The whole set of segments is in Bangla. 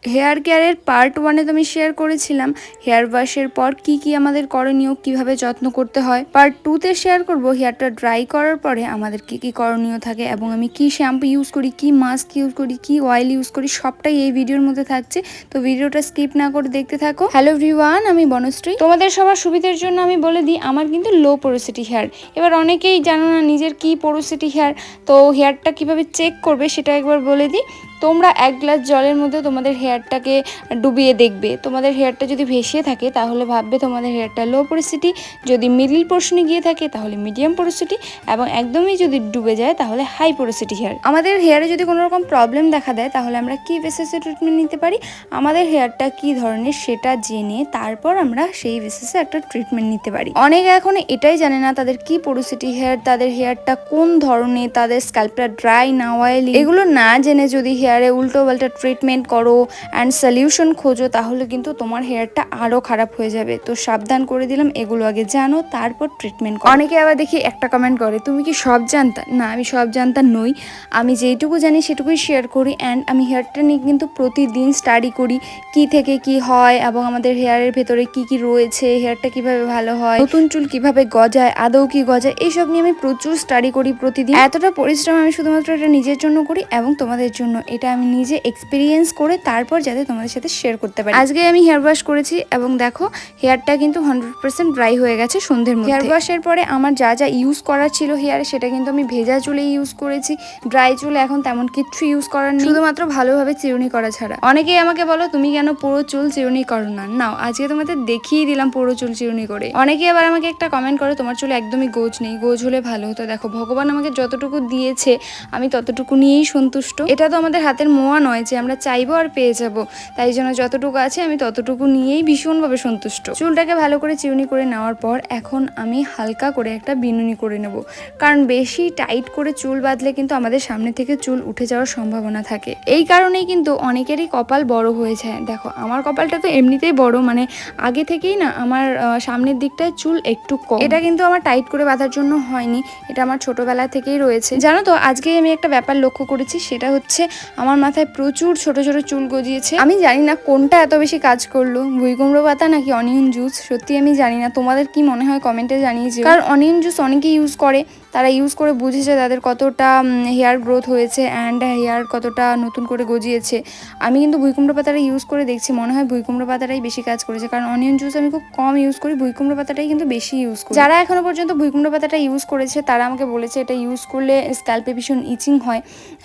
হেয়ার কেয়ারের পার্ট 1-এ তো আমি শেয়ার করেছিলাম হেয়ার ওয়াশের পর কি আমাদের করণীয়, কিভাবে যত্ন করতে হয়। পার্ট 2-তে শেয়ার করব হেয়ারটা ড্রাই করার পরে আমাদের কি করণীয় থাকে এবং আমি কি শ্যাম্পু ইউজ করি, কি মাস্ক ইউজ করি, কি অয়েল ইউজ করি, সবটাই এই ভিডিওর মধ্যে থাকছে। তো ভিডিওটা স্কিপ না করে দেখতে থাকো। হ্যালো এভরিওয়ান, আমি বনশ্রী। তোমাদের সবার সুবিধার জন্য আমি বলে দিই আমার কিন্তু লো পোরোসিটি হেয়ার। এবার অনেকেই জানো না নিজের কি পোরোসিটি হেয়ার, তো হেয়ারটা কিভাবে চেক করবে সেটা একবার বলে দিই। তোমরা 1 গ্লাস জলের মধ্যে তোমাদের হেয়ারটাকে ডুবিয়ে দেখবে। তোমাদের হেয়ারটা যদি ভেসে থাকে তাহলে ভাববে তোমাদের হেয়ারটা লো পোরোসিটি, যদি মিডল পোর্শনে গিয়ে থাকে তাহলে মিডিয়াম পোরোসিটি, এবং একদমই যদি ডুবে যায় তাহলে হাই পোরোসিটি হেয়ার। আমাদের হেয়ারে যদি কোনো রকম প্রবলেম দেখা দেয় তাহলে আমরা কি বেসিসে ট্রিটমেন্ট নিতে পারি, আমাদের হেয়ারটা কি ধরনের সেটা জেনে তারপর আমরা সেই বেসিসে একটা ট্রিটমেন্ট নিতে পারি। অনেকে এখন এটাই জানে না তাদের কি পোরোসিটি হেয়ার, তাদের হেয়ারটা কোন ধরনের, তাদের স্ক্যাল্পটা ড্রাই না অয়েলি, এগুলো না জেনে যদি হেয়ারে উল্টো পাল্টা ট্রিটমেন্ট করো অ্যান্ড সলিউশন খোঁজো তাহলে কিন্তু তোমার হেয়ারটা আরও খারাপ হয়ে যাবে। তো সাবধান করে দিলাম, এগুলো আগে জানো তারপর ট্রিটমেন্ট করো। অনেকে আবার দেখি একটা কমেন্ট করে, তুমি কি সব জানতা? না, আমি সব জানতা নই। আমি যেইটুকু জানি সেটুকুই শেয়ার করি। অ্যান্ড আমি হেয়ারটা নিয়ে কিন্তু প্রতিদিন স্টাডি করি কি থেকে কি হয় এবং আমাদের হেয়ারের ভেতরে কি রয়েছে, হেয়ারটা কিভাবে ভালো হয়, নতুন চুল কিভাবে গজায়, আদৌ কি গজায়, এইসব নিয়ে আমি প্রচুর স্টাডি করি প্রতিদিন। এতটা পরিশ্রম আমি শুধুমাত্র এটা নিজের জন্য করি এবং তোমাদের জন্য। এটা আমি নিজে এক্সপিরিয়েন্স করে তারপর যাতে তোমাদের সাথে শেয়ার করতে পারি। আজকে আমি হেয়ার ওয়াশ করেছি এবং দেখো হেয়ারটা কিন্তু 100% ড্রাই হয়ে গেছে সন্ধ্যের মধ্যে। হেয়ার ওয়াশের পরে আমার যা ইউজ করার ছিল হেয়ারে সেটা কিন্তু আমি ভেজা চুলে ইউজ করেছি। ড্রাই চুলে এখন তেমন কিচ্ছু ইউজ করার নেই, শুধুমাত্র ভালোভাবে চিরুনি করা ছাড়া। অনেকেই আমাকে বলো তুমি কেন পুরো চুল চিরুনি করো না? নাও আজকে তোমাদের দেখিয়ে দিলাম পুরো চুল চিরুনি করে। অনেকে আবার আমাকে একটা কমেন্ট করে তোমার চুলে একদমই গোজ নেই, গোজ হলে ভালো হতো। দেখো ভগবান আমাকে যতটুকু দিয়েছে আমি ততটুকু নিয়েই সন্তুষ্ট। এটা তো আমাদের হাতের মোয়া নয় যে আমরা চাইবো আর পেয়ে যাব, তাই জন্য যতটুকু আছে আমি ততটুকু নিয়েই ভীষণভাবে সন্তুষ্ট। চুলটাকে ভালো করে চিরুনি করে নেওয়ার পর এখন আমি হালকা করে একটা বিনুনি করে নেব, কারণ বেশি টাইট করে চুল বাঁধলে কিন্তু আমাদের সামনে থেকে চুল উঠে যাওয়ার সম্ভাবনা থাকে। এই কারণেই কিন্তু অনেকেরই কপাল বড় হয়ে যায়। দেখো আমার কপালটা তো এমনিতেই বড়, মানে আগে থেকেই না আমার সামনের দিকটায় চুল একটু কম। এটা কিন্তু আমার টাইট করে বাঁধার জন্য হয়নি, এটা আমার ছোটবেলা থেকেই রয়েছে। জানো তো আজকে আমি একটা ব্যাপার লক্ষ্য করেছি, সেটা হচ্ছে আমার মাথায় প্রচুর ছোট ছোট চুল গজিয়েছে। আমি জানি না কোনটা এত বেশি কাজ করলো, ভুঁইকুমড়ো পাতা নাকি অনিয়ন জুস, সত্যি আমি জানি না। তোমাদের কি মনে হয় কমেন্টে জানিয়েছি। কারণ অনিয়ন জুস অনেকে ইউজ করে, তারা ইউজ করে বুঝেছে তাদের কতটা হেয়ার গ্রোথ হয়েছে অ্যান্ড হেয়ার কতটা নতুন করে গজিয়েছে। আমি কিন্তু ভুঁইকুমড়ো পাতাটা ইউজ করে দেখছি, মনে হয় ভুঁইকুমড়ো পাতাটাই বেশি কাজ করেছে, কারণ অনিয়ন জুস আমি খুব কম ইউজ করি, ভুঁইকুমড়ো পাতাটাই কিন্তু বেশি ইউজ করি। যারা এখনো পর্যন্ত ভুঁইকুমড়ো পাতাটা ইউজ করেছে তারা আমাকে বলেছে এটা ইউজ করলে স্ক্যাল্পে ভীষণ ইচিং হয়।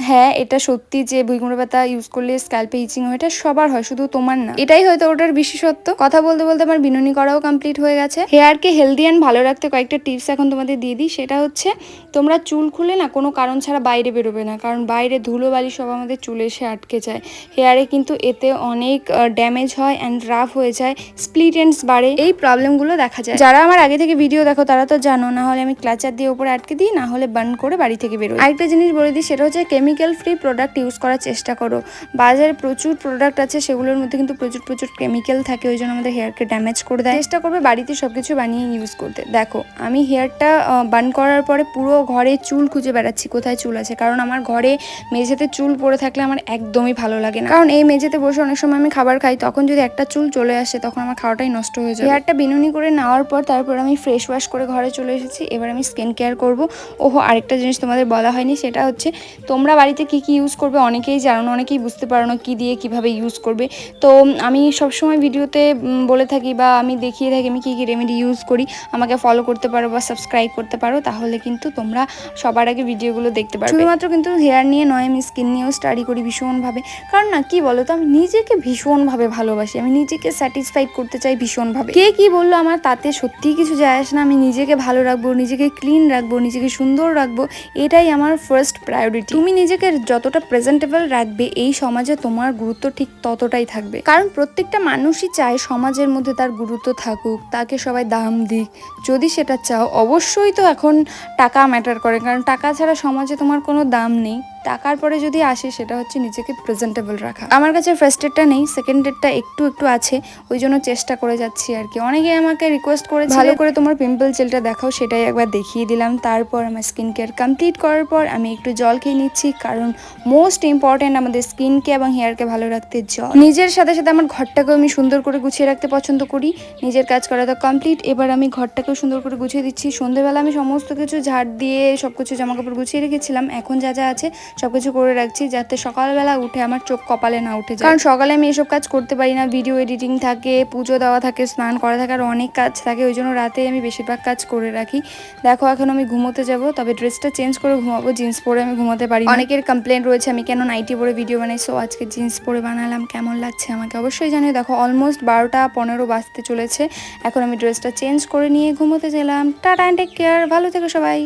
হ্যাঁ, এটা সত্যি যে ভুঁইকুমড়ো পাতা ইউজ করলে স্ক্যাল্পে ইচিং হয়, এটা সবার হয়, শুধু তোমার না। এটাই হয়তো ওটার বিশেষত্ব। কথা বলতে বলতে আমার বিনুনি করাও কমপ্লিট হয়ে গেছে। হেয়ারকে হেলদি অ্যান্ড ভালো রাখতে কয়েকটা টিপস এখন তোমাদের দিয়ে দিই। সেটা হচ্ছে তোমরা চুল খুলে না কোনো কারণ ছাড়া বাইরে বেরোবে না, কারণ বাইরে ধুলো বালি সব আমাদের চুলে এসে আটকে যায়। হেয়ারে কিন্তু এতে অনেক ড্যামেজ হয় অ্যান্ড রাফ হয়ে যায়, স্প্লিট এন্ডস বাড়ে, এই প্রবলেমগুলো দেখা যায়। যারা আমার আগে থেকে ভিডিও দেখো তারা তো জানো, না হলে আমি ক্লাচার দিয়ে উপরে আটকে দিই, না হলে বার্ন করে বাড়ি থেকে বেরোই। আরেকটা জিনিস বলে দিই, সেটা হচ্ছে কেমিক্যাল ফ্রি প্রোডাক্ট ইউজ করার চেষ্টা করো। বাজারে প্রচুর প্রোডাক্ট আছে, সেগুলোর মধ্যে কিন্তু প্রচুর কেমিক্যাল থাকে, ওই জন্য আমাদের হেয়ারকে ড্যামেজ করে দেয়। চেষ্টা করবে বাড়িতে সবকিছু বানিয়ে ইউজ করতে। দেখো আমি হেয়ারটা বার্ন করার পরে পুরো ঘরে চুল খুঁজে বেড়াচ্ছি কোথায় চুল আছে, কারণ আমার ঘরে মেঝেতে চুল পড়ে থাকলে আমার একদমই ভালো লাগে না। কারণ এই মেঝেতে বসে অনেক সময় আমি খাবার খাই, তখন যদি একটা চুল চলে আসে তখন আমার খাওয়াটাই নষ্ট হয়ে যায়। হেয়ারটা বিনুনি করে নেওয়ার পর তারপর আমি ফ্রেশ ওয়াশ করে ঘরে চলে এসেছি। এবার আমি স্কিন কেয়ার করবো। ওহো, আরেকটা জিনিস তোমাদের বলা হয়নি, সেটা হচ্ছে তোমরা বাড়িতে কি ইউজ করবে অনেকেই জানো না, অনেকেই বুঝতে পারো না কি দিয়ে কিভাবে ইউজ করবে। তো আমি সবসময় ভিডিওতে বলে থাকি বা আমি দেখিয়ে থাকি আমি কি রেমেডি ইউজ করি। আমাকে ফলো করতে পারো বা সাবস্ক্রাইব করতে পারো, তাহলে কিন্তু তোমরা সবার আগে ভিডিওগুলো দেখতে পারবে। শুধুমাত্র কিন্তু হেয়ার নিয়ে নয়, আমি স্কিন নিয়েও স্টাডি করি ভীষণভাবে। কারণ না কি বলো তো, আমি নিজেকে ভীষণভাবে ভালোবাসি, আমি নিজেকে স্যাটিসফাইড করতে চাই ভীষণভাবে। কে কি বললো আমার তাতে সত্যিই কিছু যায় আসে না। আমি নিজেকে ভালো রাখবো, নিজেকে ক্লিন রাখবো, নিজেকে সুন্দর রাখবো, এটাই আমার ফার্স্ট প্রায়োরিটি। তুমি নিজেকে যতটা প্রেজেন্টেবল রাখবে এই সমাজে তোমার গুরুত্ব ঠিক ততটাই থাকবে। কারণ প্রত্যেকটা মানুষই চায় সমাজের মধ্যে তার গুরুত্ব থাকুক, তাকে সবাই দাম দিক। যদি সেটা চাও অবশ্যই তো এখন টাকা ম্যাটার করে, কারণ টাকা ছাড়া সমাজে তোমার কোনো দাম নেই। টাকার পরে যদি আসে সেটা হচ্ছে নিজেকে প্রেজেন্টেবল রাখা। আমার কাছে ফার্স্ট এডটা নেই, সেকেন্ড এডটা একটু একটু আছে, ওই জন্য চেষ্টা করে যাচ্ছি আর কি। অনেকে আমাকে রিকোয়েস্ট করেছে ভালো করে তোমার পিম্পল জেলটা দেখাও, সেটাই একবার দেখিয়ে দিলাম। তারপর আমার স্কিন কেয়ার কমপ্লিট করার পর আমি একটু জল খেয়ে নিচ্ছি, কারণ মোস্ট ইম্পর্টেন্ট আমাদের স্কিনকে এবং হেয়ারকে ভালো রাখতে জল। নিজের সাথে সাথে আমার ঘরটাকেও আমি সুন্দর করে গুছিয়ে রাখতে পছন্দ করি। নিজের কাজ করা তো কমপ্লিট, এবার আমি ঘরটাকেও সুন্দর করে গুছিয়ে দিচ্ছি। সন্ধ্যেবেলা আমি সমস্ত কিছু ঝাড় দিয়ে সবকিছু জামাকাপড় গুছিয়ে রেখেছিলাম, এখন যা যা আছে সবকিছু করে রাখছি, যাতে সকালবেলা উঠে আমার চোখ কপালে না উঠে যায়। কারণ সকালে আমি এসব কাজ করতে পারি না, ভিডিও এডিটিং থাকে, পুজো দেওয়া থাকে, স্নান করা থাকে, আর অনেক কাজ থাকে, ওই জন্য রাতে আমি বেশিরভাগ কাজ করে রাখি। দেখো এখন আমি ঘুমোতে যাব, তবে ড্রেসটা চেঞ্জ করে ঘুমাবো, জিন্স পরে আমি ঘুমাতে পারি। অনেকের কমপ্লেন রয়েছে আমি কেন নাইটি পরে ভিডিও বানাই, সো আজকে জিন্স পরে বানালাম। কেমন লাগছে আমাকে অবশ্যই জানিও। দেখো অলমোস্ট 12টা 15 বাজতে চলেছে, এখন আমি ড্রেসটা চেঞ্জ করে নিয়ে ঘুমোতে গেলাম। টাটা, টেক কেয়ার, ভালো থেকো সবাই।